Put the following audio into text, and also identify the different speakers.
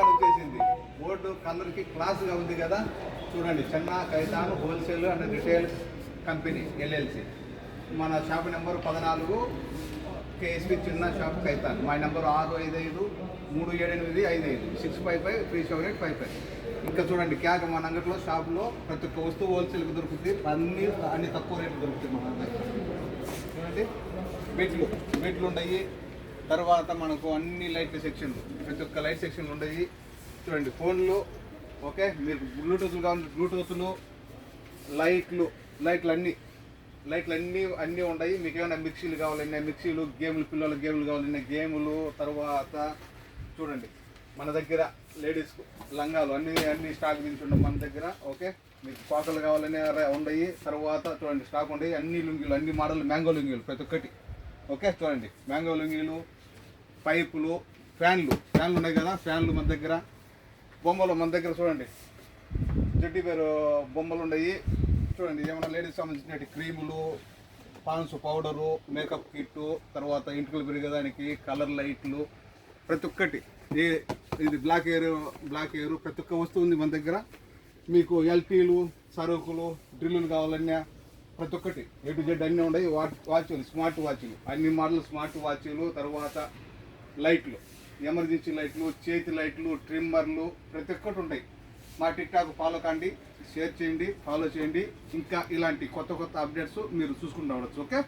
Speaker 1: కానీ వచ్చేసింది. బోర్డు కలర్కి క్లాస్గా ఉంది కదా. చూడండి, చెన్న కైతాన్ wholesale and retail company LLC. మన షాప్ నెంబర్ 14 కేఎస్పి చిన్న షాప్ కైతాన్. మా నెంబర్ 6553785 6553785. ఇంకా చూడండి, క్యాక్ మన అంగట్లో షాప్లో ప్రతి ఒక్క వస్తువు హోల్సేల్కి దొరుకుతుంది. అన్ని తక్కువ రేట్లు దొరుకుతాయి మన దగ్గర. చూడండి, బెడ్లు ఉన్నాయి. తర్వాత మనకు అన్ని లైట్ల సెక్షన్లు, ప్రతి ఒక్క లైట్ సెక్షన్లు ఉన్నాయి. చూడండి, ఫోన్లు ఓకే. మీరు బ్లూటూత్లు కావాలి, బ్లూటూత్లు, లైట్లు అన్నీ ఉన్నాయి. మీకు ఏమైనా మిక్సీలు కావాలన్నా మిక్సీలు, గేమ్లు, పిల్లల గేమ్లు కావాలన్నా గేములు. తర్వాత చూడండి, మన దగ్గర లేడీస్ లంగాలు అన్ని స్టాక్ దించుండం మన దగ్గర. ఓకే, మీకు పాకలు కావాలని ఉన్నాయి. తర్వాత చూడండి, స్టాక్ ఉన్నాయి. అన్ని లుంగీలు, అన్ని మోడల్ మ్యాంగో లుంగీలు ప్రతి ఒక్కటి. ఓకే, చూడండి, మ్యాంగో లుంగీలు, పైపులు, ఫ్యాన్లు ఉన్నాయి కదా. ఫ్యాన్లు మన దగ్గర. బొమ్మలు మన దగ్గర చూడండి, జడ్డీ పేరు బొమ్మలు ఉన్నాయి. చూడండి, ఏమైనా లేడీస్ సంబంధించిన క్రీములు, పాన్స్ పౌడరు, మేకప్ కిట్టు, తర్వాత ఇంటికలు పెరిగేదానికి కలర్ లైట్లు, ప్రతి ఒక్కటి. ఇది బ్లాక్ ఎయిర్ ప్రతి ఒక్క వస్తువు ఉంది మన దగ్గర. మీకు ఎల్టీలు, సరుకులు, డ్రిల్లులు కావాలన్నా ప్రతి ఒక్కటి A to Z అన్నీ ఉన్నాయి. వాచ్లు, స్మార్ట్ వాచ్లు, అన్ని మోడల్ స్మార్ట్ వాచ్లు. తర్వాత లైట్లు, ఎమర్జెన్సీ లైట్లు, చేతి లైట్లు, ట్రిమ్మర్లు ప్రతి ఒక్కటి ఉంటాయి. మా టిక్టాక్ ఫాలో కండి, షేర్ చేయండి, ఫాలో చేయండి. ఇంకా ఇలాంటి కొత్త అప్డేట్స్ మీరు చూసుకుంటూ ఉండొచ్చు. ఓకే.